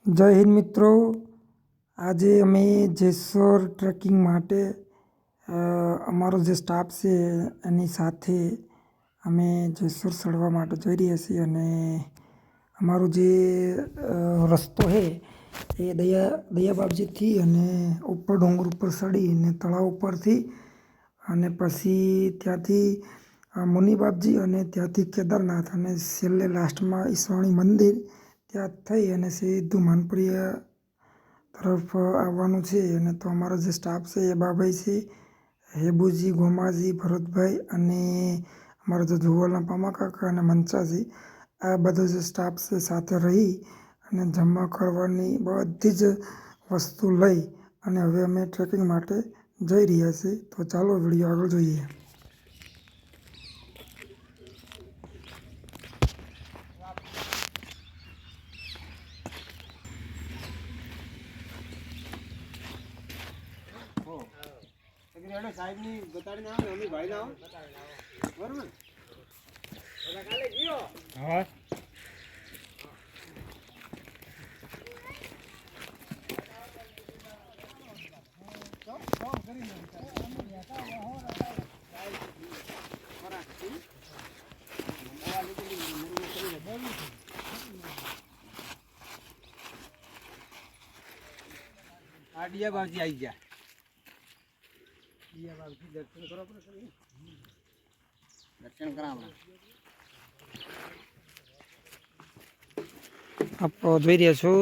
જય હિન્દ મિત્રો, આજે અમે જેસર ટ્રેકિંગ માટે અમારો જે સ્ટાફ છે એની સાથે અમે જેસર ચડવા માટે જઈ રહ્યા છીએ. અને અમારો જે રસ્તો છે એ દયા બાપજીથી અને ઉપર ડુંગર ઉપર ચડી અને તળાવ ઉપરથી અને પછી ત્યાંથી મુનિ બાપજી અને ત્યાંથી કેદારનાથ અને છેલ્લે લાસ્ટમાં ઈશ્વરણી મંદિર ત્યાં થઈ અને સીધું માનપ્રિયા તરફ આવવાનું છે. અને તો અમારો જે સ્ટાફ છે એ બાભાઈ છે, હેબુજી, ગોમાજી, ભરતભાઈ અને અમારા જે જુવાલના પામાકાકા અને મંચાજી, આ બધો જે સ્ટાફ છે સાથે રહી અને જમવા કરવાની બધી જ વસ્તુ લઈ અને હવે અમે ટ્રેકિંગ માટે જઈ રહ્યા છીએ. તો ચાલો વિડીયો આગળ જોઈએ. સાહેબ ની બતાડીને આવો અમે ભાઈ ના બરોબર કાલે ગયો હા આડિયા બાજી આવી ગયા. દર્શન કરાવવા આપ જોઈ રહ્યા છો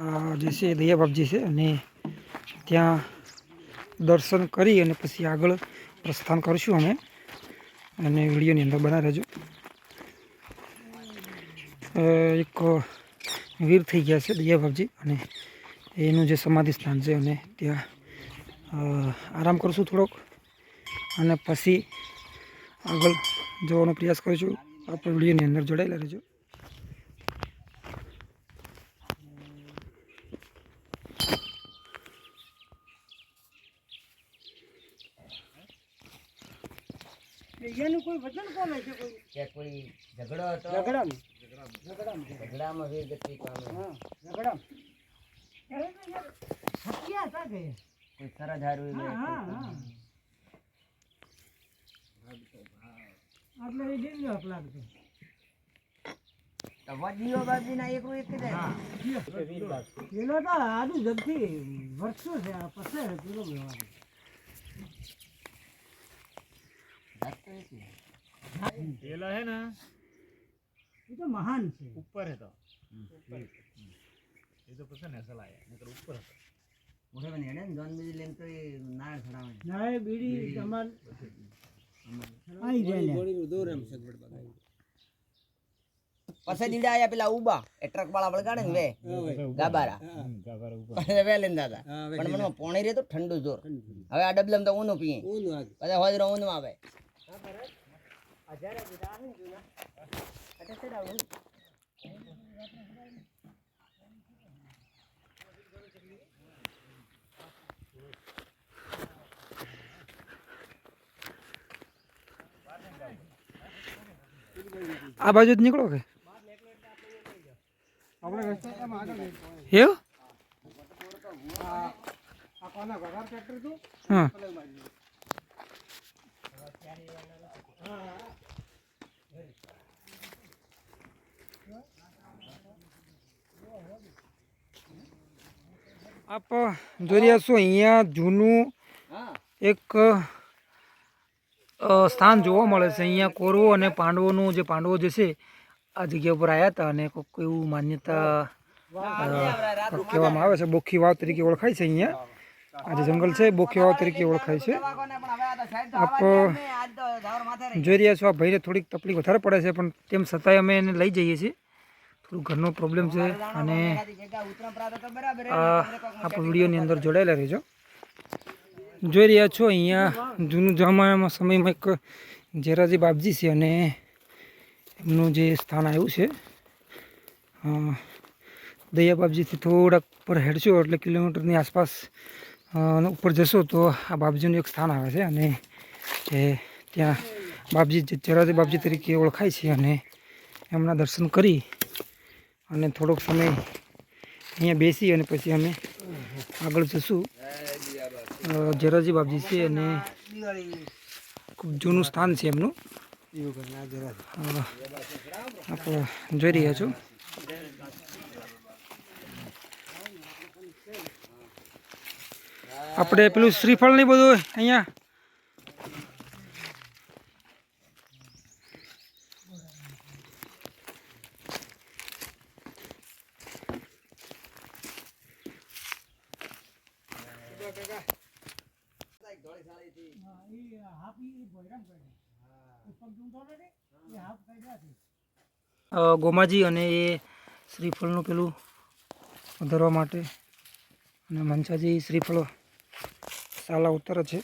આ જે છે દયા બાપજી છે અને ત્યાં દર્શન કરી અને પછી આગળ પ્રસ્થાન કરીશું અમે અને વિડીયોની અંદર બના રહેજો. એક વીર થઈ ગયા છે દયા બાપજી અને એનું જે સમાધિ સ્થાન છે અને ત્યાં આરામ કરશું થોડોક અને પછી આગળ જવાનો પ્રયાસ કરીશું. આપણે વિડીયોની અંદર જોડાયેલા રહેજો. એનું કોઈ વચન કોણ છે કોઈ ઝઘડો હતો ઝઘડામાં વીર ગતિ પામે સત્યા હતા કે કોઈ સરજ હારું એટલે એ દિન નો લાગતો તો વડીઓ બાજી ના એક એક દે એનો તો આદુ જબથી વર્ષો છે આ પસે પૂરો વ્યવહાર પેલા है ना ये तो महान છે ऊपर है तो ये तो पसंद है ऐसा लाया नहीं तो ऊपर है મોઢે બની ને જોન બીજી લેન તો નાળ છડાવે ના એ બીડી તમાર આઈ જાય બોડી દૂર એમ સગવડ બગાઈ પછી દીડા આયા પેલા ઉબા એ ટ્રક વાળા વળગાડે ને વે ગાબારા ઉપર વે લેન દાદા પણ મનમાં પોણી રે તો ઠંડુ જોર હવે આ ડબલમ તો ઊનું પીએ ઊનું આગે પછી હોજરો ઊનું આવે હજારે દીધા આવે જૂના અટે ચડાવું આ બાજુ જ નીકળો કે આપણે રસ્તા આગળ એવું આ કોના ઘર ટ્રેક્ટર તું હા આપ જોઈ રહ્યા છો અહીંયા જૂનું એક સ્થાન જોવા મળે છે. અહીંયા કૌરવો અને પાંડવોનું જે પાંડવો જે છે આ જગ્યા ઉપર આવ્યા હતા અને કોઈક એવું માન્યતા કહેવામાં આવે છે. બોખી વાવ તરીકે ઓળખાય છે. અહીંયા આ જે જંગલ છે બોખી વાવ તરીકે ઓળખાય છે. આપ જોઈ રહ્યા છો આ ભાઈને થોડીક તકલીફ વધારે પડે છે પણ તેમ છતાંય અમે એને લઈ જઈએ છીએ. થોડું ઘરનો પ્રોબ્લેમ છે અને આપણે વિડીયોની અંદર જોડાયેલા રહેજો. જોઈ રહ્યા છો અહીંયા જૂનું જમાનામાં સમયમાં એક ઝેરાજી બાપજી છે અને એમનું જે સ્થાન આવ્યું છે દયા બાપજીથી થોડાક ઉપર હેડશો એટલે કિલોમીટરની આસપાસ ઉપર જશો તો આ બાપજીનું એક સ્થાન આવે છે અને એ ત્યાં બાપજી ઝેરાજી બાપજી તરીકે ઓળખાય છે અને એમના દર્શન કરી અને થોડોક સમય અહીંયા બેસી અને પછી અમે આગળ જશું. જરાજી બાપજી છે અને ખૂબ જૂનું સ્થાન છે એમનું. આપણે જોઈ રહ્યા છો. આપણે પેલું શ્રીફળ નહીં બધું અહીંયા ગોમાજી અને એ શ્રીફળનું પેલું ધરવા માટે અને મંચાજી શ્રીફળો સાલા ઉતરે છે.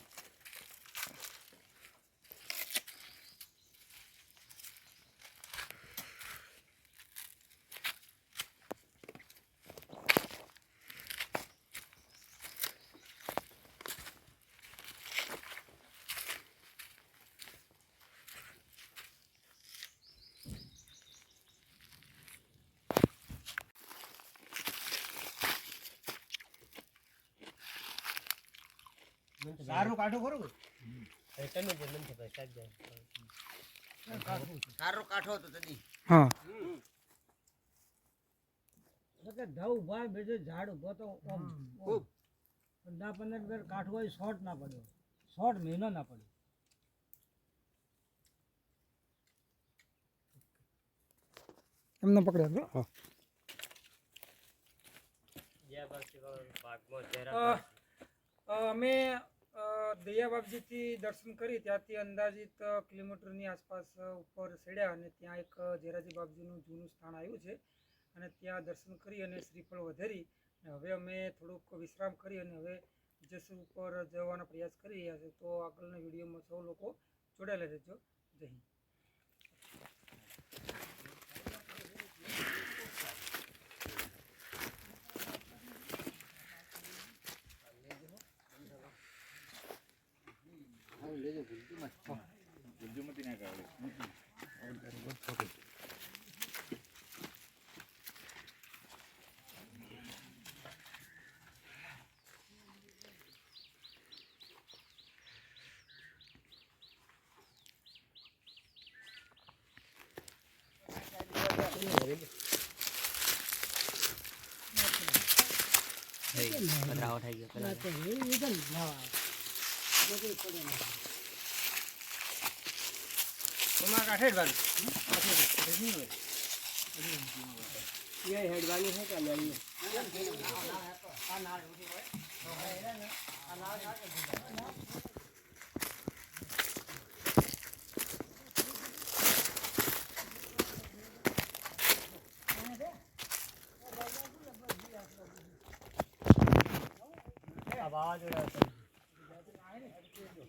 સારું કાઠો ખરો સારું કાઠો હતો તદી. હા ધવ ભાઈ બેજો ઝાડ ઉભો તો ના 15 કાઠો હોય શોર્ટ ના પડ્યો, શોર્ટ મહિનો ના પડ્યો. એમને પકડ્યા. અમે દયા બાપજીથી દર્શન કરી ત્યાંથી અંદાજિત કિલોમીટરની આસપાસ ઉપર ચડ્યા અને ત્યાં એક ઝેરાજી બાપજીનું જૂનું સ્થાન આવ્યું છે અને ત્યાં દર્શન કરી અને શ્રીફળ વધેરી. હવે અમે થોડુંક વિશ્રામ કરી અને હવે જેસર ઉપર જવાનો પ્રયાસ કરી રહ્યા છે. તો આગળના વિડીયોમાં સૌ લોકો જોડાયેલા રહેજો. જય હિન્દ. પધરાવો થઈ ગયો તમારા કાઠે જ વાળું એ હેડવાની છે કે નહીં?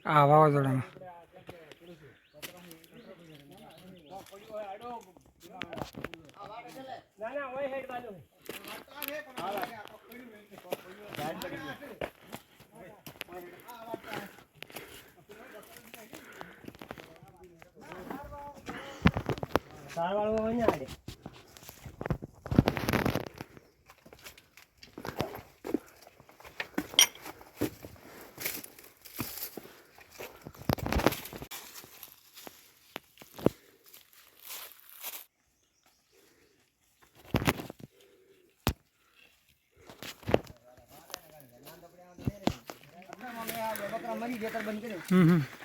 આ વાવાઝોડામાં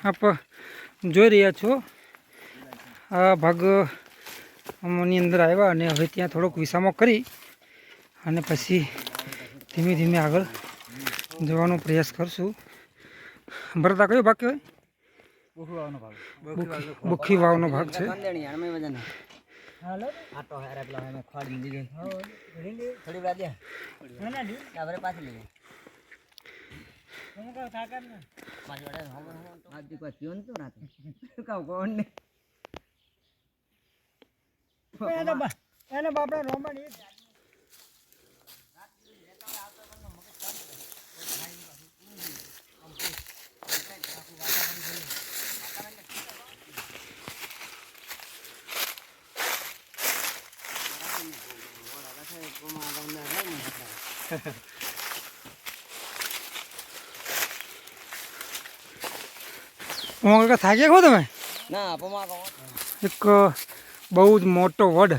આપ જોઈ રહ્યા છો. આ ભાગ અમની અંદર આવ્યા અને હવે ત્યાં થોડોક વિસામો કરી અને પછી ધીમે ધીમે આગળ જવાનો પ્રયાસ કરશું. ભરતા કયો ભાગ કહેવાય? બુખી વાવનો ભાગ છે. એને બાપડા રોમન એ કાકા થાક્યા ખો તમે? ના પમા કહો એક બહુ જ મોટો વડ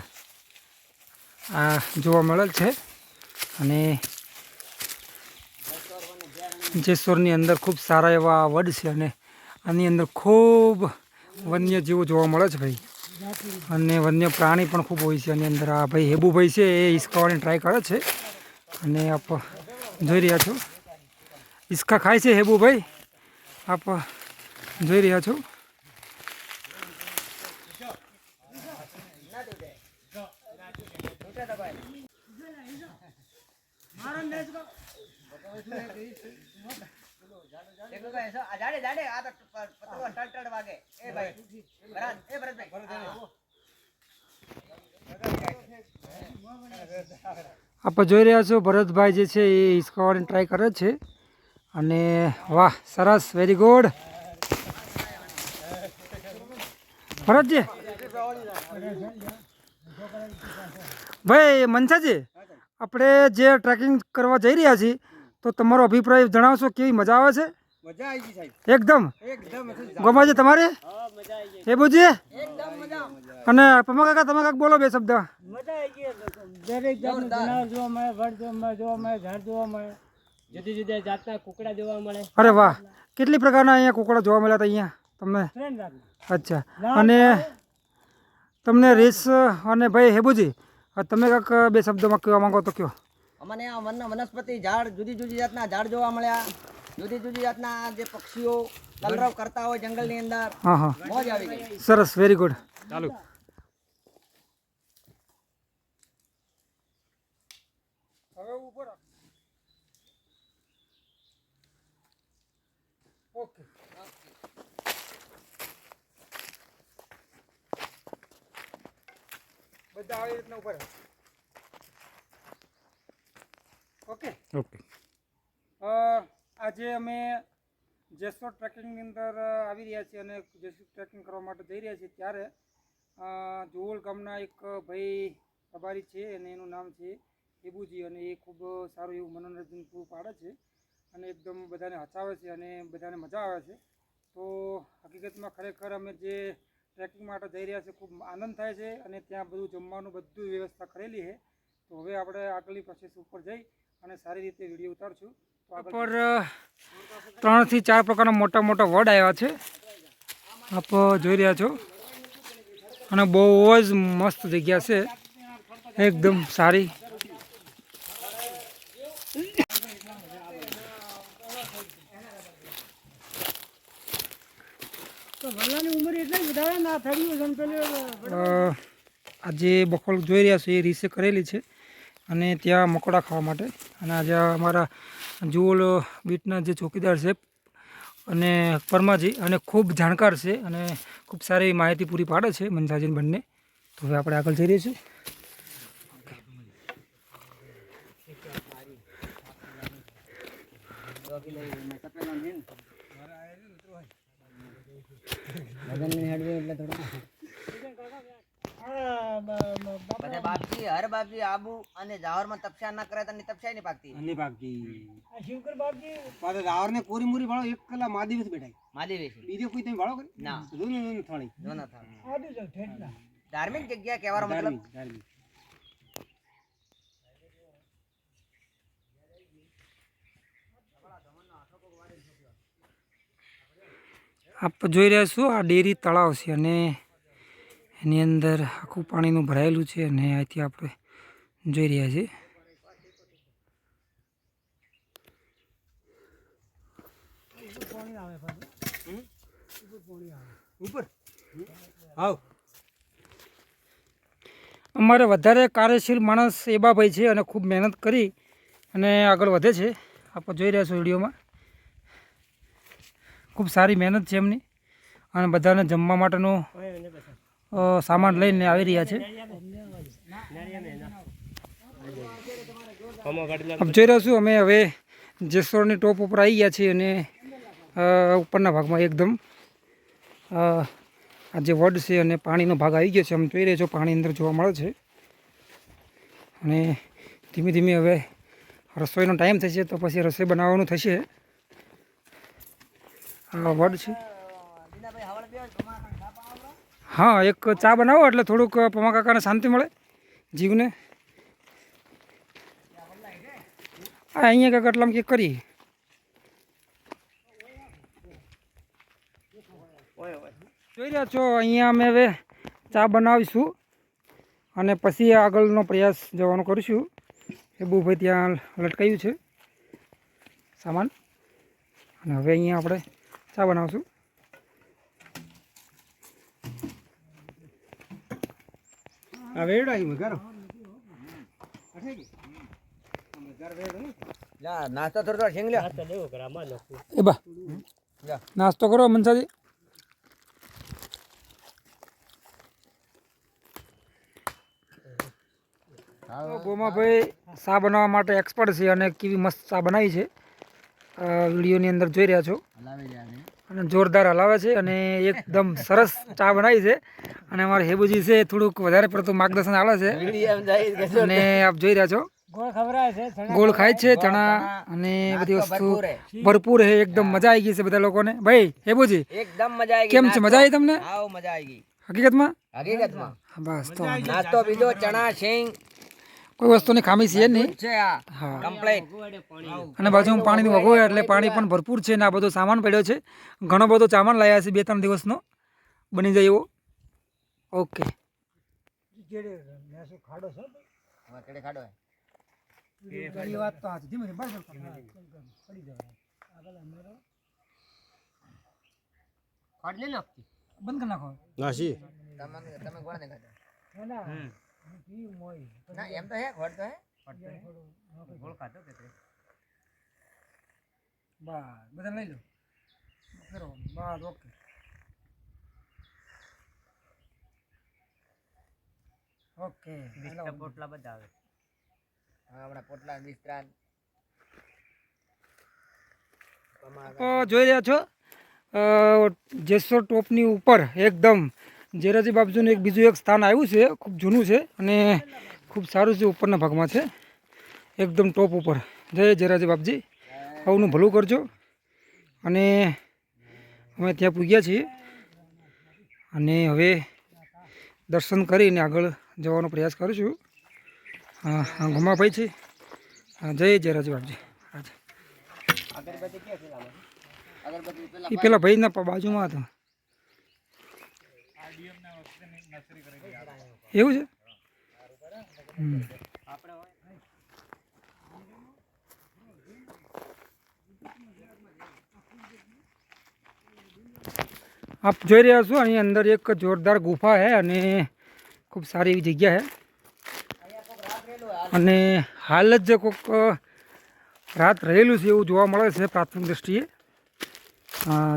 આ જોવા મળેલ છે અને જેસોરની અંદર ખૂબ સારા એવા વડ છે અને આની અંદર ખૂબ વન્ય જીવો જોવા મળે છે ભાઈ, અને વન્ય પ્રાણી પણ ખૂબ હોય છે. આની અંદર આ ભાઈ હેબુભાઈ છે એ હિસકાવાની ટ્રાય કરે છે અને આપ જોઈ રહ્યા છો હિસકા ખાય છે હેબુભાઈ, આપ જોઈ રહ્યા છો. આપ જોઈ રહ્યા છો ભરતભાઈ જે છે એ હિસકાવાની ટ્રાય કરે છે અને વાહ સરસ, વેરી ગુડ ભરતજી. ભાઈ મનસાજી, આપણે જે ટ્રેકિંગ કરવા જઈ રહ્યા છીએ તો તમારો અભિપ્રાય જણાવશો, કેવી મજા આવે છે? મજા આવી ગઈ સાહેબ, એકદમ એકદમ ગોમાજી તમારે? એ બુજી એકદમ મજા. અને પમા કાકા તમે કાંઈક બોલો બે શબ્દ. મજા આવી ગઈ. દરેક જાતનું જનાવર જોવા મળે, વડ જોવા મળે, ઝાડ જોવા મળે, જુદી જુદી જાતના કુકડા જોવા મળે. અરે વાહ, કેટલી પ્રકારના અહીંયા કુકડા જોવા મળ્યા હતા અહીંયા તમને? ત્રણ જાતના. અચ્છા, અને તમને રેસ અને ભાઈ હેબુજી તમે કાંઈક બે શબ્દોમાં કહેવા માંગો તો કયો. અમને આ વનસ્પતિ ઝાડ જુદી જુદી જાતના ઝાડ જોવા મળ્યા, જુદી જુદી જાતના જે પક્ષીઓ કલરવ કરતા હોય જંગલની અંદર, હા હા મોજ આવી ગઈ. સરસ, વેરી ગુડ. ચાલુ હવે ઉપર ઓકે. બધા આવી રીતના ઉપર ઓકે. ઓકે. આજે અમે જેસોર ટ્રેકિંગની અંદર આવી રહ્યા છીએ અને જેસોર ટ્રેકિંગ કરવા માટે જઈ રહ્યા છીએ ત્યારે જોવલ ગામના એક ભાઈ પ્રભારી છે અને એનું નામ છે હેબુજી, અને એ ખૂબ સારું એવું મનોરંજન પૂરું પાડે છે અને એકદમ બધાને હસાવે છે અને બધાને મજા આવે છે. તો હકીકતમાં ખરેખર અમે જે ટ્રેકિંગ માટે જઈ રહ્યા છીએ ખૂબ આનંદ થાય છે અને ત્યાં બધું જમવાનું બધું વ્યવસ્થા કરેલી છે. તો હવે આપણે આગળની પ્રોસેસ ઉપર જઈ અને સારી રીતે વિડીયો ઉતારશું. તો આગળ 3 થી 4 પ્રકારના મોટા મોટા વડ આવ્યા છે, આપ જોઈ રહ્યા છો, અને બહુ જ મસ્ત જગ્યા છે, એકદમ સારી. તો વલ્લાની ઉંમર એટલે વધારે ના થઈ ગયું છે. આજે બખોલ જોઈ રહ્યા છો એ રીસે કરેલી છે અને ત્યાં મકોડા ખાવા માટે. અને આજે અમારા જુઓલ બીટના જે ચોકીદાર છે અને પરમાજી અને ખૂબ જાણકાર છે અને ખૂબ સારી એવી માહિતી પૂરી પાડે છે મનસાજીને બંને. તો હવે આપણે આગળ જઈ રહ્યા છીએ. બધા બાપજી હર બાપજી આબુ અને જાવરમાં તપસ્યા ના કરે તો તપસ્યા નહીં પાકતી. આ શિવકર બાપજી પાછા રાવરને કોરી મોરી વાળો 1 કલાક મા દિવસ બેઠાય. માદેવેશી બીજો કોઈ તમે વાળો કરી ના દોનો થોડી જો ના થાય. આડું જો ઠેઠના ધાર્મિક જગ્યા કહેવાનો મતલબ ધાર્મિક આપ જોઈ રહ્યા છો આ ડેરી તળાવ છે અને એની અંદર આખું પાણીનું ભરાયેલું છે અને અહીંથી આપણે જોઈ રહ્યા છીએ. ઉપર આવ અમારે વધારે કાર્યશીલ માણસ એબાભાઈ છે અને ખૂબ મહેનત કરી અને આગળ વધે છે. આપ જોઈ રહ્યા છો વિડીયોમાં, ખૂબ સારી મહેનત છે એમની અને બધાને જમવા માટેનો સામાન લઈને આવી રહ્યા છે. આપ જોઈ રહ્યા છું અમે હવે જેસોરની ટોપ ઉપર આવી ગયા છીએ અને ઉપરના ભાગમાં એકદમ આ જે વડ છે અને પાણીનો ભાગ આવી ગયો છે. આમ જોઈ રહ્યા છો પાણી અંદર જોવા મળે છે અને ધીમે ધીમે હવે રસોઈનો ટાઈમ થશે તો પછી રસોઈ બનાવવાનું થશે. આ વડ છે. હા, એક ચા બનાવો એટલે થોડુંક પમા કાકાને શાંતિ મળે જીવને. હા, અહીંયા કાંઈક એટલામાં કંઈક કરીએ. જોઈ રહ્યા છો અહીંયા અમે હવે ચા બનાવીશું અને પછી આગળનો પ્રયાસ જવાનો કરીશું. હેબુભાઈ ત્યાં લટકાયું છે સામાન અને હવે અહીંયા આપણે ચા બનાવશું. નાસ્તો થોડો શેંગ લ્યો. એ બા નાસ્તો કરો મનસાજી. ગોમાભાઈ ચા બનાવવા માટે એક્સપર્ટ છે અને કેવી મસ્ત ચા બનાવી છે વિડીયોની અંદર જોઈ રહ્યા છો. અને જોરદાર હલાવે છે અને એકદમ સરસ ચા બનાવી છે. અને અમારે હેબુજી છે થોડુંક વધારે પડતું માર્ગદર્શન આવે છે અને આપ જોઈ રહ્યા છો ગોળ ખવડાવે છે, ચણા ગોળ ખાય છે, ચણા અને બધી વસ્તુ ભરપૂર છે. એકદમ મજા આવી ગઈ છે બધા લોકોને. ભાઈ હેબુજી એકદમ મજા આવી કેમ છે? મજા આવી તમને આવ મજા આવી ગઈ હકીકતમાં? હકીકતમાં બસ તો નાસ્તો બીજો ચણા શેંગ કોઈ વસ્તુની ખામી છે નહીં. છે આ હા, કમ્પ્લીટ. અને બાજુમાં પાણીની વગોય એટલે પાણી પણ ભરપૂર છે ને આ બધો સામાન પડ્યો છે. ઘણો બધો સામાન લાવ્યા છે 2-3 દિવસનો બની જાય એવો. ઓકે ખાડો છે હવે કેડે ખાડો હે. એ વાત તો સાચી. ધીમે ધીમે પડી જવાય આગળ અમારો ખાડ ને નાખતી બંધ કરી નાખો. તમે કોણ ને ખાધા? ના પી મોય ના એમ તો હે ખોડ તો હે ગોળ ખાધો કે બસ બધા લઈ લો ફેરો બસ ઓકે. ઓકે પોટલા બધા આવે. હા, હમણાં પોટલા બિસ્તરા તો જોઈ રહ્યા છો જેસોર ટોપની ઉપર એકદમ ઝેરાજી બાપજીનું એક બીજું એક સ્થાન આવ્યું છે. ખૂબ જૂનું છે અને ખૂબ સારું છે. ઉપરના ભાગમાં છે એકદમ ટોપ ઉપર. જય ઝેરાજી બાપજી, સૌનું ભલું કરજો. અને અમે ત્યાં પૂગ્યા છીએ અને હવે દર્શન કરીને આગળ જવાનો પ્રયાસ કરું છું. હા, ગમાભાઈ છે. હા, જય ઝેરાજી બાપજી. અગરબત્તી ક્યાં છે લાવો? અગરબત્તી પેલા એ પેલા ભાઈના બાજુમાં હતા. એવું છે? આપ જોઈ રહ્યા છો અહીં અંદર એક જોરદાર ગુફા છે અને ખૂબ સારી એવી જગ્યા છે. અને હાલ જ કોઈક રાત રહેલું છે એવું જોવા મળે છે પ્રાથમિક દ્રષ્ટિએ.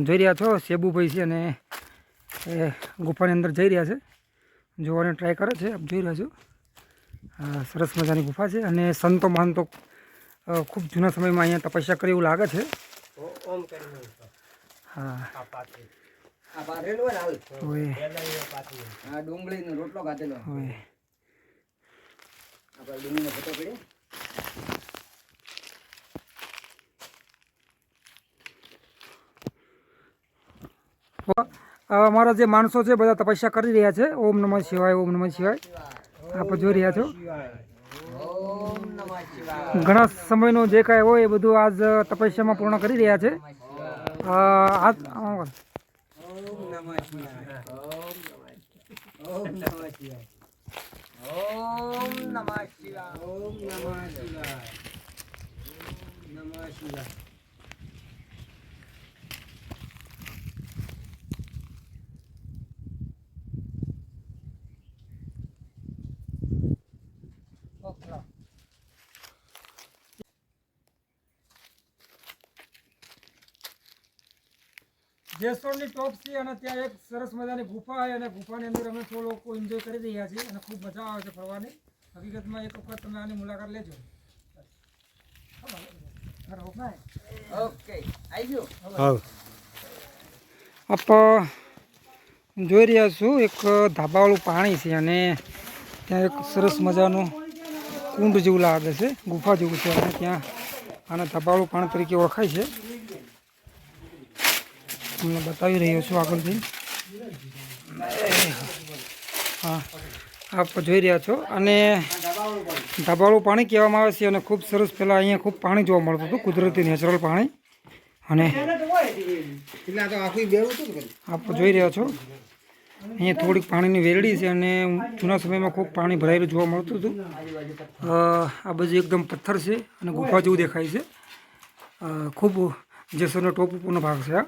જોઈ રહ્યા છો સેબુભાઈ છે અને એ ગુફાની અંદર જઈ રહ્યા છે, જોવાની ટ્રાય કરે છે. આપ જોઈ રહ્યા છો સરસ મજાની ગુફા છે અને સંતો મહંતો ખૂબ જૂના સમયમાં અહીંયા તપસ્યા કરી એવું લાગે છે. હા, આ બારેલું હોય ને હાલ. હોય આ ડુંગળીનો રોટલો ખાધેલો. હોય. આપણે ડુંગળીનો ભૂતો પીડ્યો. અમારા જે માણસો છે બધા તપસ્યા કરી રહ્યા છે. ઓમ નમઃ શિવાય, ઓમ નમઃ શિવાય. આપ જોઈ રહ્યા છો ઓમ નમઃ શિવાય. ઘણા સમયનું જે કાંઈ હોય એ બધું આજ તપસ્યામાં પૂર્ણ કરી રહ્યા છે. ઓમ નમઃ શિવાય. ઓમ નમઃ શિવાય. ઓમ નમઃ શિવાય. નમઃ શિવાય. જેસોરની ટોપ છે અને ત્યાં એક સરસ મજાની ગુફા છે અને ગુફાની અંદર અમે 100 લોકો એન્જોય કરી રહ્યા છીએ અને ખૂબ મજા આવે છે ફરવાની. હકીકતમાં એક વખત તમે આની મુલાકાત લેજો. ઓકે, આવી ગયું. આપ જોઈ રહ્યા છો એક ધાબાવાળું પાણી છે અને ત્યાં એક સરસ મજાનું કુંડ જેવું લાગે છે, ગુફા જેવું છે અને ત્યાં આને ધબાળું પાણી તરીકે ઓળખાય છે. તમને બતાવી રહ્યો છું આગળથી. હા, આપ જોઈ રહ્યા છો અને ધબાળું પાણી કહેવામાં આવે છે અને ખૂબ સરસ. પહેલાં અહીંયા ખૂબ પાણી જોવા મળતું હતું, કુદરતી નેચરલ પાણી. અને આપ જોઈ રહ્યા છો અહીંયા થોડીક પાણીની વેરડી છે અને જૂના સમયમાં ખૂબ પાણી ભરાયેલું જોવા મળતું હતું. આ બાજુ એકદમ પથ્થર છે અને ગુફા જેવું દેખાય છે. ખૂબ જેસરનો ટોપ ઉપરનો ભાગ છે આ.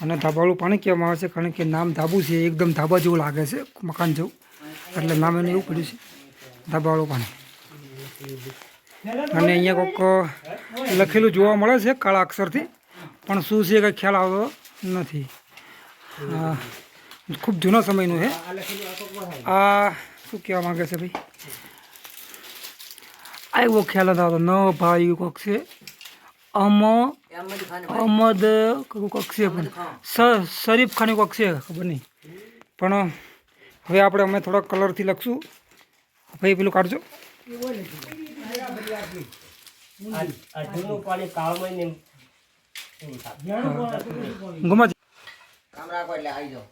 અને ધાબાળું પાણી કહેવામાં આવે છે કારણ કે નામ ધાબુ છે, એકદમ ધાબા જેવું લાગે છે, મકાન જેવું, એટલે નામ એને એવું પડ્યું છે ધાબાળું પાણી. અને અહીંયા કોઈક લખેલું જોવા મળે છે કાળા અક્ષરથી, પણ શું છે કંઈ ખ્યાલ આવતો નથી. ખૂબ જૂના સમયનું છે આ. શું કહેવા માગે છે ભાઈ? આ એવો ખ્યાલ નથી આવતો. ન ભાઈ કોઈક છે અહમદ કોઈક છે, પણ શરીફ ખાની કોઈક છે, ખબર નહીં. પણ હવે અમે થોડા કલરથી લખશું. ભાઈ પેલું કાઢજો. ગુમાજી કામ રાખો એટલે આવી જાઓ.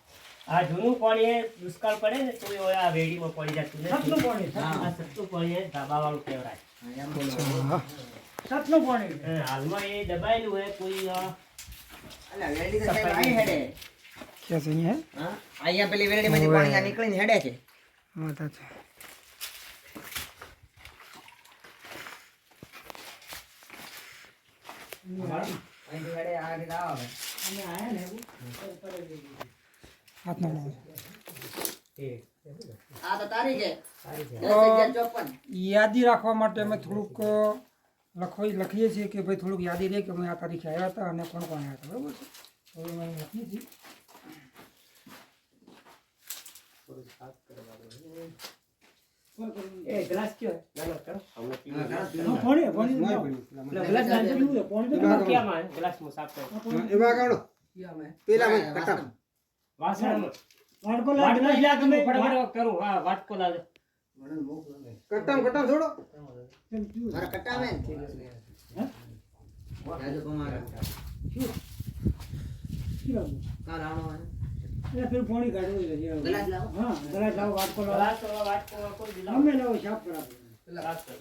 આ જૂનું પાણી એ દુષ્કાળ પડે ને તો આ વેડીમાં પડી જતું નથી. સતનું પાણી. આ સત્તું પાણી એ ધાબાવાળું કહેવાય. સતનું પાણી. હાલમાં એ દબાયેલું હોય કોઈ અલા વેરડી તો સાહેબ આઈ હેડે. ક્યાં છે અહીંયા? હા, અહીંયા પેલી વેરડીમાંથી પાણી આ નીકળીને હેડે છે. વાત છે. અહીંથી હેડે આ રીતે આવે. હાથ ના આ તો તારીખ છે 10/11/54. યાદી રાખવા માટે અમે થોડુંક લખીએ છીએ કે ભાઈ થોડુંક યાદી રહે કે અમે આ તારીખે આવ્યા હતા અને કોણ કોણ આવ્યા હતા. બરાબર છે, તો અમે લખીએ છીએ. એ ગ્લાસ કયો નાનો કરો હમણાં પીવું. ગ્લાસ નાખી દીધું છે, પાણી તો કેમાં ગ્લાસમાં સાફ કરો વાસણમાં વાટકો વાટકો લાગ લ્યા તમે ફટાફટ કરું. હા વાટકો લાગે. મારા કટ્ટા મેં રાજુ કુમાર કાલ આવવાનો હોય. फिर पानी काटो ગ્લાસ લાવો. हाँ गलास लाओ वाटको लाओ ગ્લાસ વાટકો કોઈ દિલા हमें लाओ साफ करा दो ગ્લાસ કરો.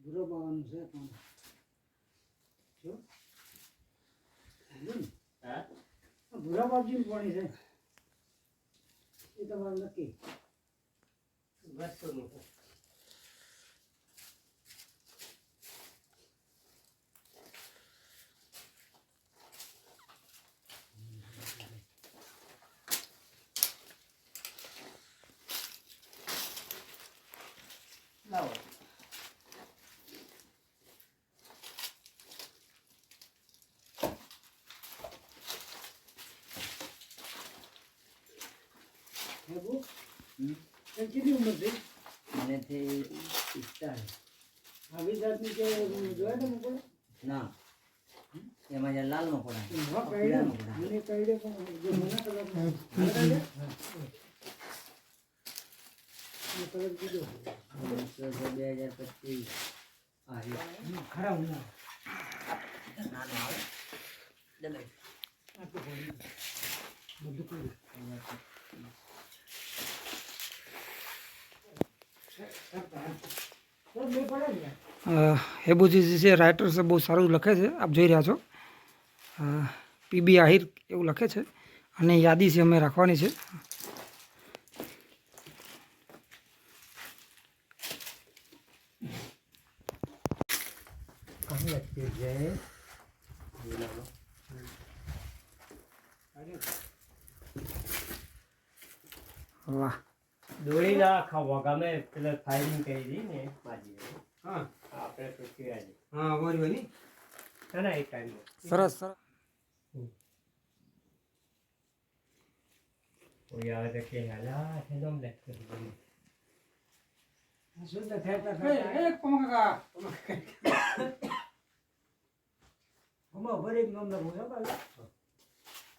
बुरा बावन से कौन जो હા बुरा बाप जी पानी से ये तो बात नक्की બસોનું લાવો. है वो कितनी उम्र थी મને તે 45. अभी जात में के जो है ना मुझे ના એમાં જે લાલમાં પડાય. वहाँ पहले मैंने पहले को जो मना कलर में ये कलर की जो 2025. હા એ खरा होना નાનો આવે. ડબલ. आपको બધું કરી હેબુજી જે છે રાઇટર છે, બહુ સારું લખે છે. આપ જોઈ રહ્યા છો પીબી આહિર એવું લખે છે અને યાદી છે અમે રાખવાની છે. વાહ, દોડી ના ખાવા ગમે પેલા ફાયરિંગ કરી દી ને માજી. હા આપણે તો કહેવાય હા અમારી બની ના ના એ ટાઈમ સરસ સરસ. કોઈ આવે તો કે હાલા ઠેડોમ લે શુદ્ધ થતા હમણાં ભરી ગમે હોય બરાબર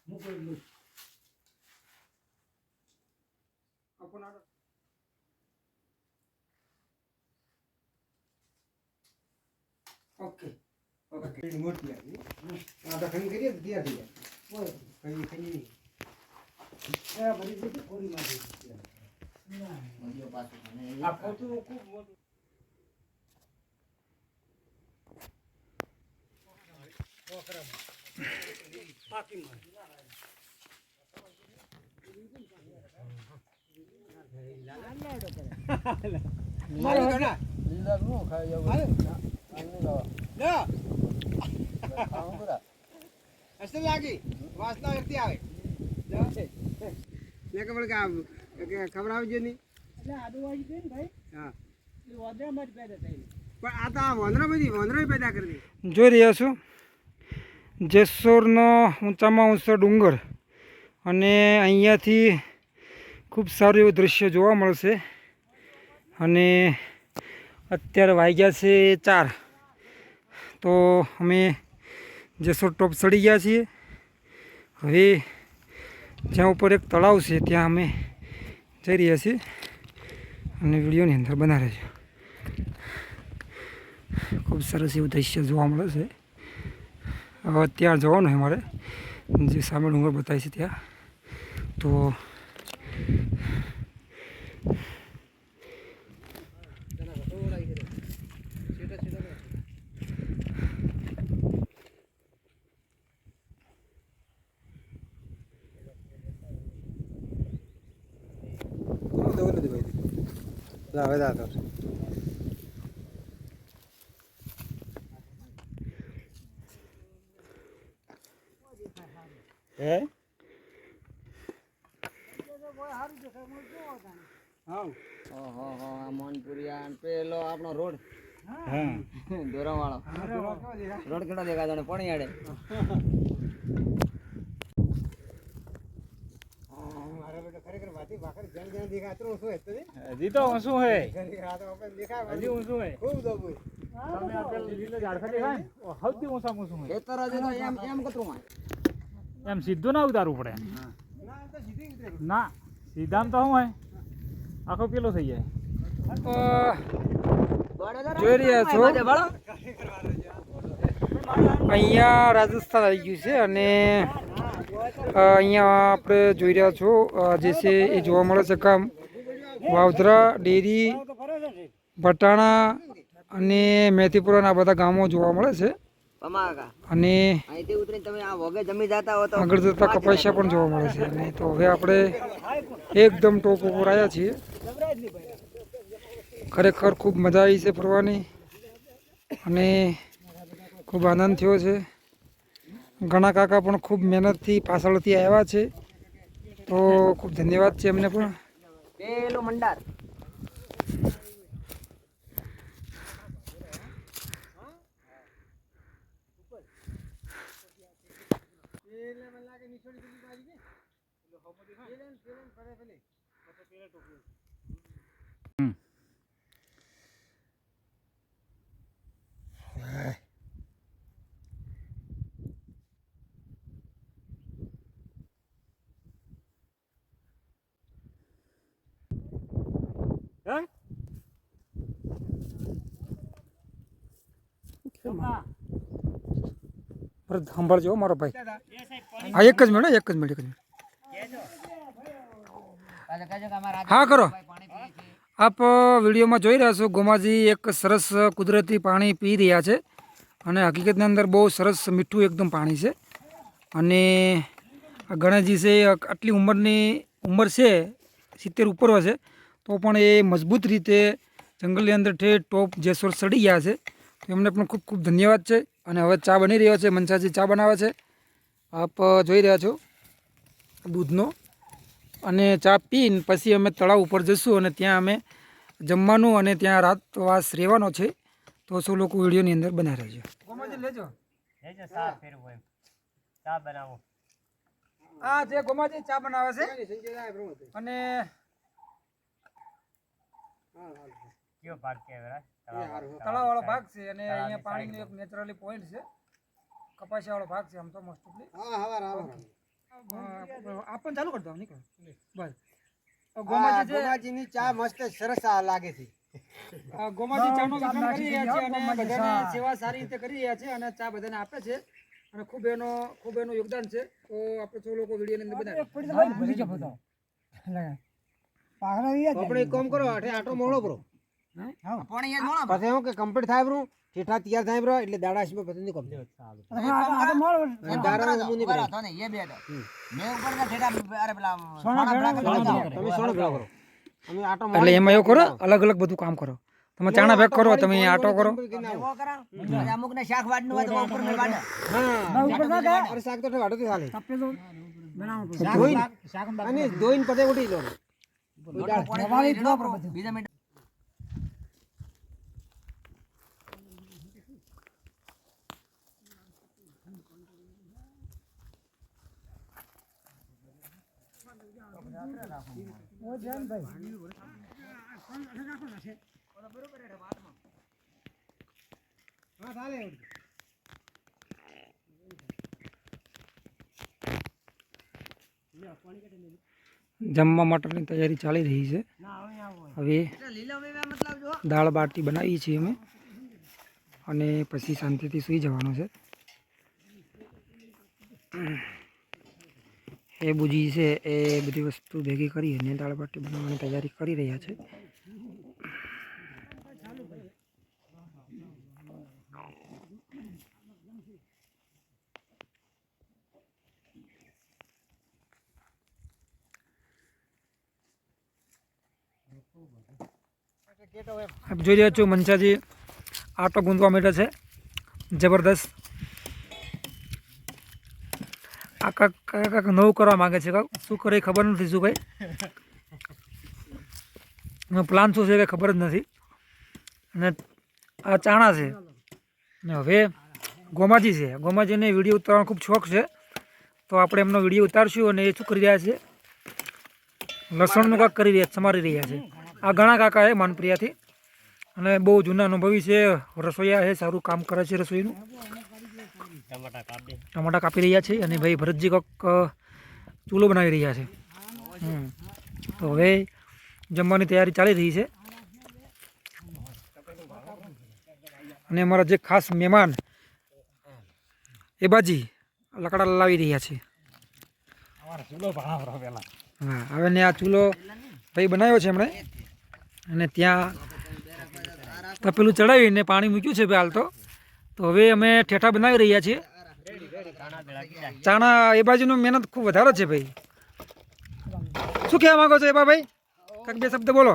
મૂકી ઓકે ઓકે મોટી આવી આ તો ખરી કરીએ તૈયાર થઈ જાય કઈ ખરી ભરી દીધી કોરી માંથી ઓડિયો પાછું મને આ પોતું ખૂબ મોટું લીલા નું ખાઈ જવું અસલ લાગી વાસના વ્યક્તિ આવે મેં ખબર કે ખબર આવી ગઈ નહીં એટલે આદુવાળી છે ને ભાઈ હા એ વાદળામાં જ પેદા થયેલી પણ આ તો આ વાંદરા પેદા કરી જોઈ રહ્યા છો જેસોરનો ઊંચામાં ઊંચો ડુંગર અને અહીંયાથી ખૂબ સારું એવું દૃશ્ય જોવા મળશે અને અત્યારે વાગ્યા છે 4 તો અમે જેસોર ટોપ ચડી ગયા છીએ હવે જ્યાં ઉપર એક તળાવ છે ત્યાં અમે જઈ રહ્યા છીએ અને વિડીયોની અંદર બના રહેજો ખૂબ સરસ એવું દૃશ્ય જોવા મળે છે હવે ત્યાં જવાનું છે મારે જે સામે ડુંગર બતાવે છે ત્યાં તો ઓહો આ મોનપુરિયા અને પેલો આપણો રોડ દોરા વાળો રોડ કેટલો દેખાતો ને પાણી આડે હજી તો ઊંચું હે હજી ઊંચું હે તમે આ પેલું લીલો ઝાડખા દેખાય ને સૌથી ઊંચા ઊંચું હે ખેતર હજી તો એમ કતરું માં એમ સીધું ના ઉતારવું પડે ના સીધામ તો શું હે આખો પેલો થઈ જાય જોઈ રહ્યા છો અહીંયા રાજસ્થાન આવી ગયું છે અને અહીંયા આપણે જોઈ રહ્યા છો જે છે એ જોવા મળે છે કામ વાવધરા ડેરી બટાણા અને મેથીપુરા આ બધા ગામો જોવા મળે છે પમાકા અને અહીંથી ઉતરીને તમે આ વગે જમી જાતા હો તો આગળ જતા કપાસિયા પણ જોવા મળે છે અને તો હવે આપણે એકદમ ટોપ ઉપર આવ્યા છીએ ખરેખર ખૂબ મજા આવી છે ફરવાની અને ખૂબ આનંદ થયો છે ઘણા કાકા પણ ખૂબ મહેનતથી પાછળથી આવ્યા છે તો ખૂબ ધન્યવાદ છે એમને પણ પેલો મંડાર સાંભળજો મારો ભાઈ હા એક જ મિનિટ હા કરો આપ વિડીયોમાં જોઈ રહ્યા છો ગોમાજી એક સરસ કુદરતી પાણી પી રહ્યા છે અને હકીકતની અંદર બહુ સરસ મીઠું એકદમ પાણી છે અને આ ગણેશજી છે આટલી ઉંમર છે 70 ઉપર હશે તો પણ એ મજબૂત રીતે જંગલની અંદર ટોપ જેસોર ચડી ગયા છે તો એમને પણ ખૂબ ખૂબ ધન્યવાદ છે અને હવે ચા બની રહ્યો છે મનસાજી ચા બનાવે છે આપ જોઈ રહ્યા છો દૂધનો અને ચા પીને પછી અમે તળાવ ઉપર જઈશું અને ત્યાં અમે જમવાનું અને ત્યાં રાતવાસ રહેવાનો છે તો શું લોકો વિડીયોની અંદર બનાવી રહેજો ચા બનાવો આ જે ગોમાજી ચા બનાવે છે અને કયો ભાગ કહેવાય તળાવ વાળો ભાગ છે અને અહીંયા પાણીનો એક નેચરલી પોઈન્ટ છે કપાસિયા વાળો ભાગ છે આમ તો મોસ્ટ ઓફલી આપણ ચાલુ કરી દો નીકળો બસ ગોમાજીની ચા મસ્ત સરસ લાગે છે. ગોમાજી ચાનો વિતરણ કરી રહ્યા છે અને બધાને સેવા સારી રીતે કરી રહ્યા છે અને ચા બધાને આપે છે અને ખૂબ એનું યોગદાન છે. તો આપણે સૌ લોકો વિડીયોની અંદર બનાવીએ. આપણે એક કામ કરો આટો મોડો બ્રો પોણી યાદ મોળો પછી હું કે કમ્પ્લીટ થાય બ્રો ઠેઠા તૈયાર થાય બ્રો એટલે દાડા સિવાય પછી નહીં કમ્પ્લીટ દાડા હું નહીં બરા તો ને એ બે તો મે ઉપર ના ઠેડા અરે પેલા સોના ભેળા તમે સોનો ભેળો કરો અમે આટો એટલે એમાં એવું કરો અલગ અલગ બધું કામ કરો. તમે ચાણા ભેગ કરો, તમે આટો કરો. એવો કરા અમુક ને શાક વાડનું હોય તો ઉપર મે વાડ હા અરે શાક તો વાડો તો ચાલે અને ધોઈને પછી ઉઠી લો બીજા મિનિટ જમવા માટેની તૈયારી ચાલી રહી છે. હવે લીલો વેવા મતલબ જો દાળ બાટી બનાવી છે અમે અને પછી શાંતિથી સૂઈ જવાનું છે. એ બુજી છે એ બધી વસ્તુ ભેગી કરી અને દાળ બાટી બનાવવાની તૈયારી કરી રહ્યા છે. આપ જોઈ રહ્યા છો મંચાજી આટો ગૂંથવા માંડ્યા છે જબરદસ્ત. આ કાંક નવું કરવા માંગે છે. કાંક શું કરે ખબર નથી. શું કઈ પ્લાન શું છે કંઈ ખબર જ નથી. અને આ ચાણા છે ને હવે ગોમાજી છે. ગોમાજીને વિડીયો ઉતારવાનો ખૂબ શોખ છે તો આપણે એમનો વિડીયો ઉતારશું. અને એ શું કરી રહ્યા છે? લસણનું કાંક કરી રહ્યા સમારી રહ્યા છે. આ ઘણા કાકા છે માનપ્રિયાથી અને બહુ જૂના અનુભવી છે. રસોઈયા છે, સારું કામ કરે છે રસોઈનું. ટમાટા કાપી રહ્યા છે અને ભાઈ ભરતજી કોક ચૂલો બનાવી રહ્યા છે. તો હવે જમવાની તૈયારી ચાલી રહી છે અને અમારા જે ખાસ મહેમાન એ બાજી લકડા લાવી રહ્યા છે. હા હવે ને આ ચૂલો ભાઈ બનાવ્યો છે એમણે અને ત્યાં તપેલું ચડાવીને પાણી મૂક્યું છે હાલ તો હવે અમે ઠેઠા બનાવી રહ્યા છીએ. ચાણા એ બાજુનું મહેનત ખૂબ વધારે છે ભાઈ. શું કહેવા માંગો છો એબા ભાઈ? કાંઈક બે શબ્દ બોલો.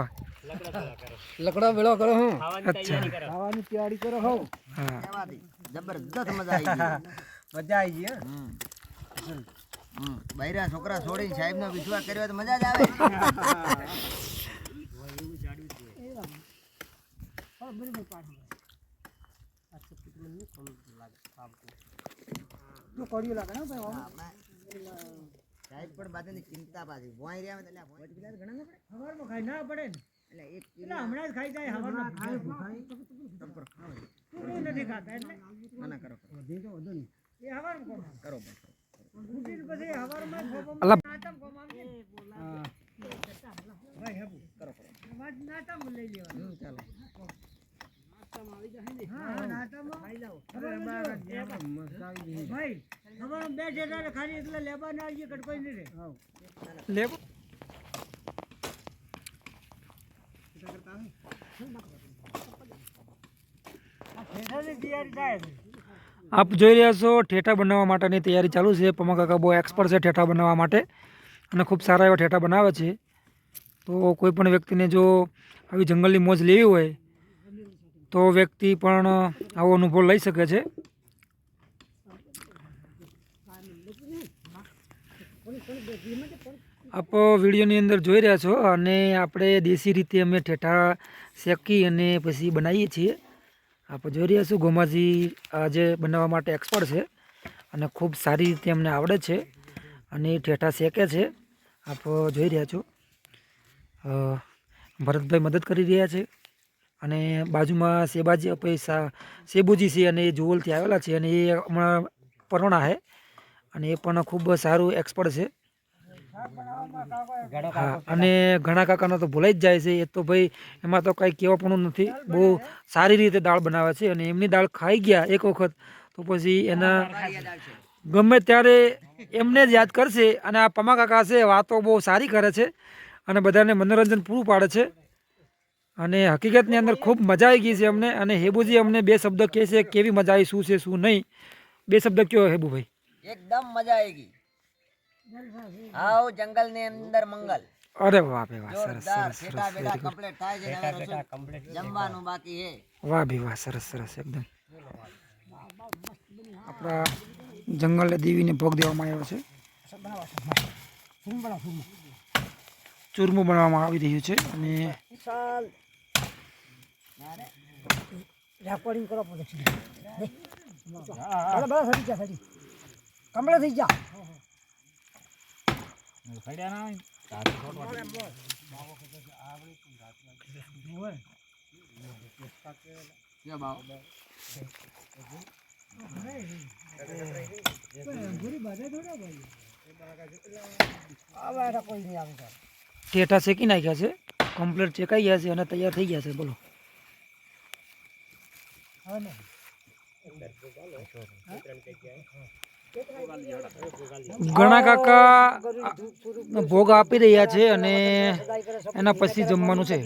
લકડા ભેળો કરો હું અચ્છા ખાવાની તૈયારી કરો હો હા જબરદસ્ત મજા આવી ગઈ. મજા આવી ગઈ બૈરા છોકરા છોડીને સાહેબનો વિશ્વાસ કર્યો તો મજા જ આવે. સાહેબ પણ બાજુની ચિંતા પાછી ભોંય રહ્યા એટલે ભોંય કિલા ઘણા ના પડે. હવારમાં ખાઈ ના પડે ને એટલે એક એટલે હમણાં જ ખાઈ જાય હવારમાં નથી ખાતા એટલે ના કરો કરો એ હવારમાં કરો ઉઠીને પછી હવારમાં અલા નાટમ કોમામ ભાઈ હેબુ કરો કરો નાટમ લઈ લેવાનું ચાલો હા નાટમ ખાઈ લાવો ભાઈ હવારમાં બે જેડા ખાલી એટલે લેબા ના આવીએ કટકોઈ નહીં રે લે આપ જોઈ રહ્યા છો ઠેઠા બનાવવા માટેની તૈયારી ચાલુ છે. પમા કાકા બહુ એક્સપર્ટ છે ઠેઠા બનાવવા માટે અને ખૂબ સારા એવા ઠેઠા બનાવે છે. તો કોઈ પણ વ્યક્તિને જો આવી જંગલની મોજ લેવી હોય તો વ્યક્તિ પણ આવો અનુભવ લઈ શકે છે. આપ વિડીયોની અંદર જોઈ રહ્યા છો અને આપણે દેશી રીતે અમે ઠેઠા શેકી અને પછી બનાવીએ છીએ. આપ જોઈ રહ્યા છો ગોમાજી આજે બનાવવા માટે એક્સપર્ટ છે અને ખૂબ સારી રીતે અમને આવડે છે અને ઠેઠા શેકે છે. આપ જોઈ રહ્યા છો. ભરતભાઈ મદદ કરી રહ્યા છે અને બાજુમાં સેબુજી છે અને એ જોવલથી આવેલા છે અને એ હમણાં પરોણા છે અને એ પણ ખૂબ સારું એક્સપર્ટ છે. હા, અને ઘણા કાકાનો તો ભૂલાઈ જ જાય છે. એ તો ભાઈ એમાં તો કંઈ કહેવાપણું નથી. બહુ સારી રીતે દાળ બનાવે છે અને એમની દાળ ખાઈ ગયા એક વખત તો પછી એના ગમે ત્યારે એમને જ યાદ કરશે. અને આ પમા કાકા છે વાતો બહુ સારી કરે છે અને બધાને મનોરંજન પૂરું પાડે છે અને હકીકતની અંદર ખૂબ મજા આવી ગઈ છે અમને. અને હેબુજી અમને 2 શબ્દ કહે છે કેવી મજા આવી, શું છે શું નહીં. 2 શબ્દ કયો હેબુભાઈ? એકદમ મજા આવી ગઈ. આવ જંગલ ની અંદર મંગલ. અરે વાહ ભાઈ વાહ, સરસ જોરદાર. સરસ બેટા સરસ, બેટા કમ્પ્લીટ થાય છે ને હવે રસોઈ જમવાનું બાકી છે. વાહ ભાઈ વાહ, સરસ સરસ એકદમ. આપણા જંગલ દેવીને ભોગ દેવામાં આવ્યો છે. ચૂરમું બનાવવામાં આવી રહ્યું છે અને રેકોર્ડિંગ કરો પ્રોડક્શન બરાબર સડી જા સડી કમળે થઈ જા ખડ્યા ના કોઈ નહીં આવે ટેટા શેકી નાખ્યા છે, કમ્પ્લીટ ચેકાઈ ગયા છે અને તૈયાર થઈ ગયા છે. બોલો. ઘણા કાકા ભોગ આપી રહ્યા છે અને એના પછી જમવાનું છે.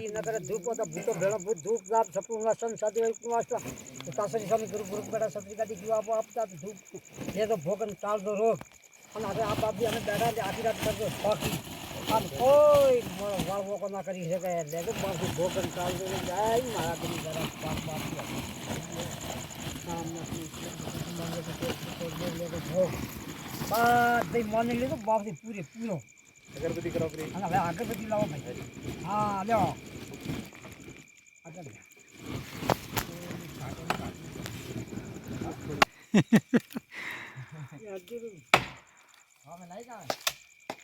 કોઈ વાળવો ના કરી શકે એટલે ભોગન ચાલતો જાય મારા બધી માની લીધું બાપથી પૂરે પૂરો અગરબત્તી કરો અને હવે અગરબત્તી લાવો ભાઈ. હા લ્યો આગળ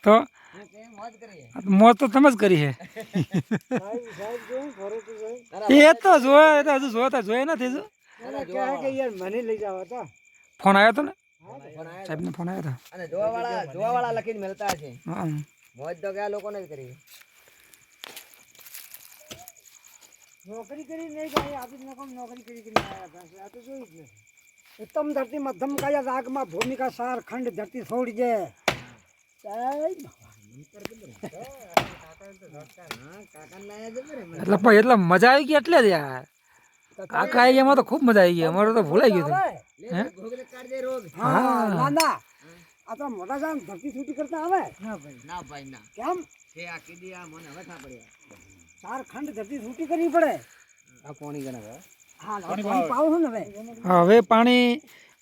તો મોત તો તમે જ કરી છે. એ તો જોયા, એ તો હજુ જોતા જોયા નથી. યાર મને લઈ જાવ હતા ફોન આવ્યો હતો ને, સાહેબનો ફોન આવ્યો હતો. અને જોવા વાળા લખીને મળતા છે. હા, મોજ તો કયા લોકોને જ કરી. નોકરી કરી નહીં ગઈ આપી નોકરી કરી આ તો જોઈ જ ને. ઉત્તમ ધરતી મધ્યમ કાયા રાગમાં ભૂમિકા સાર ખંડ ધરતી છોડી દે. એટલે પણ એટલે મજા આવી ગઈ એટલે જ યાર. કાકા આવી એમાં તો ખૂબ મજા આવી ગઈ. અમારે તો ભૂલાઈ ગયું હતું. હા ના ના આ તો મોટા જાન ધરતી છૂટી કરતા આવે ના ભાઈ ના. કેમ કે આ કીધી આ મને હવે ખા પડ્યા. ચાર ખંડ ધરતી છૂટી કરવી પડે. આ કોણી ગણે હવે. હા પાણી પાવું છું ને હવે. હવે પાણી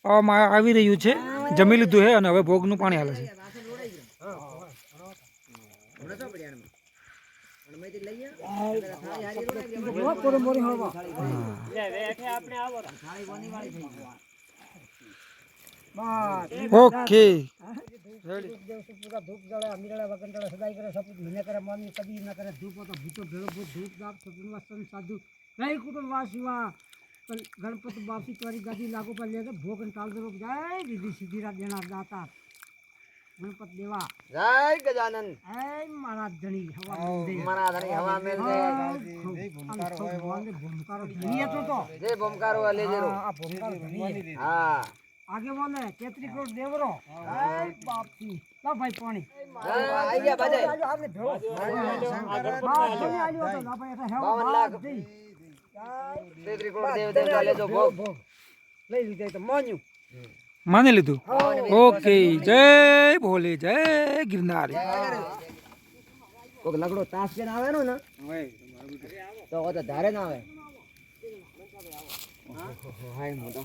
આવી રહ્યું છે. જમી લીધું છે અને હવે ભોગનું પાણી હાલે છે. ઓકે ધૂપ જળે અમીરળે વગંતળે સદાઈ કરે સપૂત મને કરે માની કદી ન કરે ધૂપ તો ભૂતો ભેળો ભૂત ધૂપ દાપ સપૂર્ણ સાધુ નહીં કુટુંબ વાસીવા ગણપતિ બાપી તારી ગાદી લાગુ પર લે ભોગ અને તાલ દરો જય દીદી સીધી દેનાર દાતા ગણપત દેવા જય ગજાનંદ. હે મારા ધણી હવા દે મારા ધણી હવા મેલ દે. ભૂમકારો ધણી તો જે ભમકારો આ લેજેરો. આ ભૂમકારો ધણી હા. આગે બોલે કેતરી કરોડ દેવરો હે બાપી લા ભાઈ પાણી આઈ ગયા બાજે. આપણે ભેળો તેત્રી કરોડ દેવ દેવતા લેજો ભોગ. લઈ લીધા તો માન્યું માની લીધું. ઓકે, જય ભોલે, જય ગિરનાર. કોક લગડો તાસ કે આવે ને તો ઓ તો ધારે ના આવે. હાય મોટો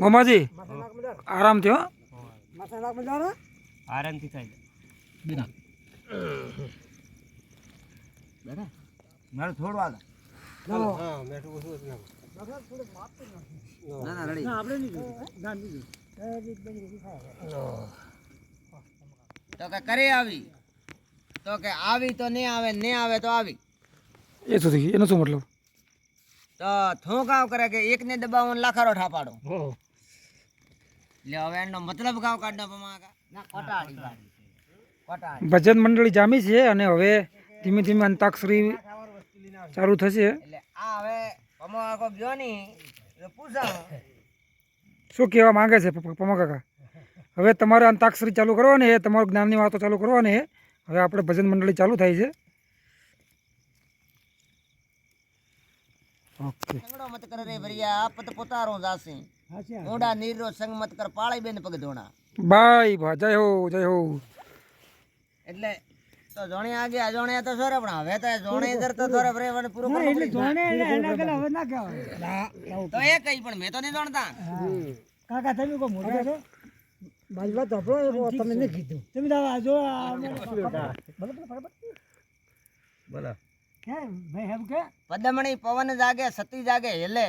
ગોમાજી આરામ થયો. આરામથી ખાઈ લે. મારું થોડું આગળ ના ના રેડી આપણે નહીં ના નહીં તો કે કરી આવી તો કે આવી તો નહીં આવે નહીં આવે તો આવી એ શું થઈ એનો શું મતલબ? તો થોંકાવ કરે કે એકને દબાવો ને લાખારો ઠાપાડો એટલે હવે એનો મતલબ ગાવ કાઢનો પમાકા ના કોટાડી કોટાડી ભજન મંડળી જામી છે અને હવે ધીમે ધીમે અંતાક્ષરી ચાલુ થશે. એટલે આ હવે પમાકો ગયો ની એટલે પૂછાણું શું કહેવા માંગે છે પમા કાકા? હવે તમારે અંતાક્ષરી ચાલુ કરવાની છે, તમારું જ્ઞાનની વાતો ચાલુ કરવાની છે. હવે આપણે ભજન મંડળી ચાલુ થાય છે. ઓકે. સંગડો મત કરે રે ભરિયા આપત પોતારો જાસી ઊંડા નીરનો સંગ મત કર પાળી બેન પગ ધોણા બાય બા જય હો જય હો. એટલે તો જોણે આગે અજોણ્યા તો સોરે પણ હવે તો જોણે દર તો થોરે ફરે વને પૂરો કરવો એટલે પડી. જોણે એના ગલા હવે ના કહેવાય તો એ કઈ પણ મેં તો નહીં જોણતા કાકા તમે કોઈ મોટા છો મારી વાત સાંભળો તમે નહીં કીધું તમે તો જો બોલો કેમ ભાઈ એમ કે પદમણી પવન જાગે સતી જાગે હેલે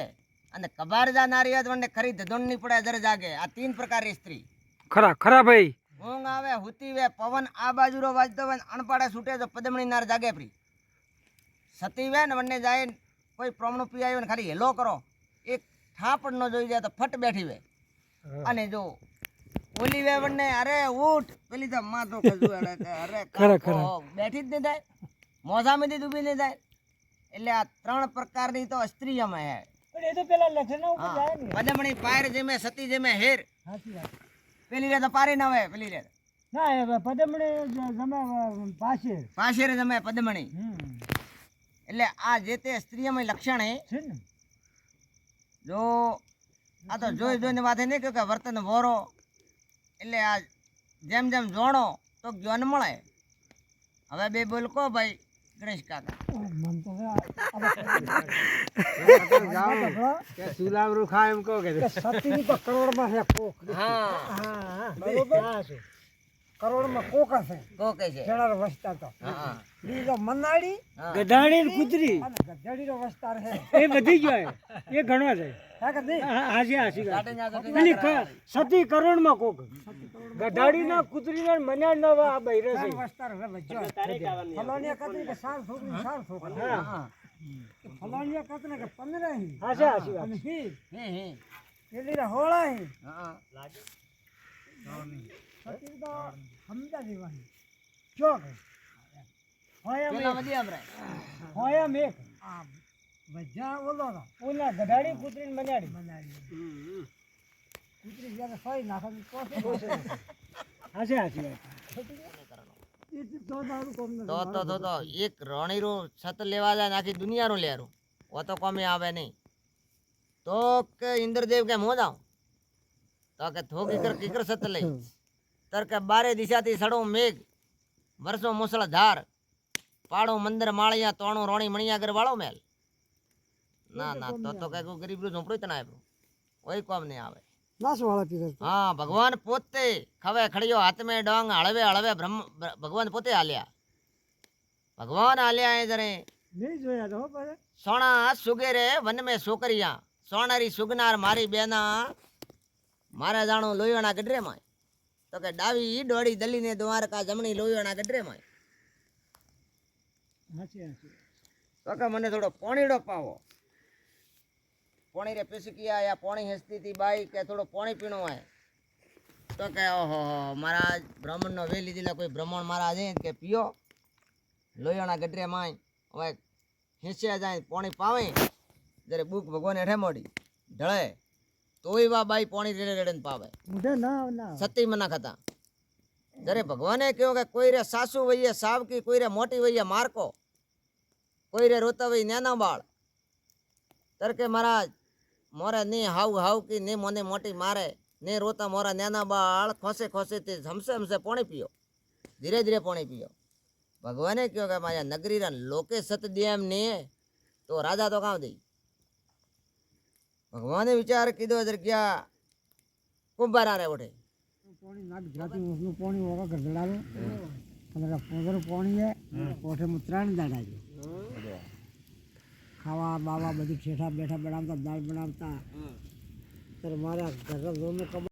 અને કબાર જા નારી વાત વને ખરી ધધોણ ની પડે દર જાગે આ तीन પ્રકારની સ્ત્રી ખરા ખરા ભાઈ. ઊંઘ આવે હુતી વે પવન આ બાજુરો વાજતો હોય અણપાડે છૂટે તો પદમણી નાર જાગે પ્રી સતી વે ને વને જાય કોઈ પ્રોમણું પી આવ્યો ને ખાલી હેલો કરો એક થાપડ નો જોઈ જાય તો ફટ બેઠી વે અને જો ઓલી વે વને અરે ઉઠ પેલી તો માં તો કજુ અરે ખરા. બેઠી જ નહીં થાય મોજામાં થી ડૂબી નહીં થાય એટલે આ 3 પ્રકારની તો સ્ત્રી અમે હે પણ એ તો પેલા લખન ઉપર જાય ને પદમણી પાયર જેમે સતી જેમે હેર સાચી વાત પેલી રે તો પારી ના હોય પેલી રે ના એ પદમણી જમે પાસે પાશેરે જમે પદમણી એટલે આ જે તે સ્ત્રીઓમાં લક્ષણ હે છે ને જો આ તો જોઈ જોઈને વાત નહીં કે વર્તન વોરો એટલે આ જેમ જેમ જોણો તો જ્ઞાન મળે. હવે બે બોલ કો ભાઈ ગણેશ કાકા મન તો સુલાવરું ખા એમ કહો કે સતીની તો કરોડમાં છે કોક હા હા બરોબર હા છે કરોડમાં કોક હશે કો કે છે જણાર વસ્તાર તો હા બીજો મનાડી હા. ગધાડી ને કૂતરી અને ગધેડીનો વસ્તાર છે એ બધી જાય એ ઘણવા જાય હા કે નહીં હાજી હાજી કાઢી નાખો કે પેલી સતી કરોડમાં કોક ગધાડીના કૂતરીના મનાડના આ બૈરે છે વસ્તાર હવે વચ્ચો ફલાણિયા કતરી કે સાર છોકરી સાર છોકરી હા ફલાણિયા કતરી કે 15 હી હાજી હાજી અને હી હે પેલી હોળા હી હા સતી તો સમજા દેવાની ચોક હોય પેલા વધી આપણે હોય એક આ વજા ઓલા ગધાડી કૂતરીને મનાડી કૂતરી જ્યારે સોય નાખે પોસે હાચે હાચી વાત એ તો દારૂ કોમ ન તો એક રણીરું છત લેવા જાય ને આખી દુનિયાનું લેરું ઓ તો કોમે આવે નહીં તો કે ઇન્દ્રદેવ કે મો જાઉં તો કે થોકી કર કીકર છત લઈ તર કે બારે દિશાથી સડો મેઘ વર્ષો મુસળધાર પાડું મંદિર માળિયા તોણું રોણી મણિયાગર વાળો મેલ ના ના તો કઈ ગરીબનું ઝૂંપડું તને આપ્યું કોઈ કોમ નહીં આવે નાસ વાળા કીધું હા ભગવાન પોતે ખવે ખડિયો હાથ મેં ડોંગ હળવે હળવે ભગવાન પોતે હાલ્યા ભગવાન હાલ્યા એ જરે નહીં જોયા તો ભાઈ સોણા સુગેરે વન મેં સોકરિયા સોનારી સુગનાર મારી બેના મારે જાણું લોહીવાના ગઢરે માં તો કે ડાવી ડોળી દલીને દ્વારકા જમણી લોહીવાના ગઢરે માં હાચી હાચી તો કે મને થોડો પોણીડો પાવો પોણી રે પેસકિયા યા પોણી હસતી હતી બાઈ કે થોડો પોણી પીણો હોય તો કે ઓહો મહારાજ બ્રાહ્મણનો વે લીધેલા કોઈ બ્રાહ્મણ મહારાજ હે કે પીઓ લોહીવાના ગઢરે માં હવે હેંચ્યા જાય પોણી પાવે જ્યારે બુક ભગવાન હેઠે મોડી ઢળે તોય વા બાઈ પોણી રેડે રેડે ને પાવે મુઢે ના ના સતી મના ખાતા જ્યારે ભગવાને કહ્યું કે કોઈ રે સાસુ વઈએ સાવકી કોઈ રે મોટી વઈએ મારકો કોઈ રે રોતા વઈ નેના બાળ તરકે મહારાજ મોરે ને હાવ હાવ કી ને મોને મોટી મારે ને રોતા મોરા નેના બાળ ખોસે ખોસે તે હમસે હમસે પોણી પીઓ ધીરે ધીરે પોણી પીઓ ભગવાને કહ્યું કે મારા નગરી રા લોકે સત દે એમ ને તો રાજા તો કાં દઈ ભગવાને વિચાર કીધો ગયા કુંભારા રે ઉઠે પાણી ના ગુજરાતી નું પાણી ઓવા ગઢડાવે તમારા પોદર પાણી હે કોઠે માં 3 દાડા છે ખાવા બાવા બધું ઠેઠા બેઠા બનાવતા દાળ બનાવતા ત્યારે મારા ઘરના લોનનો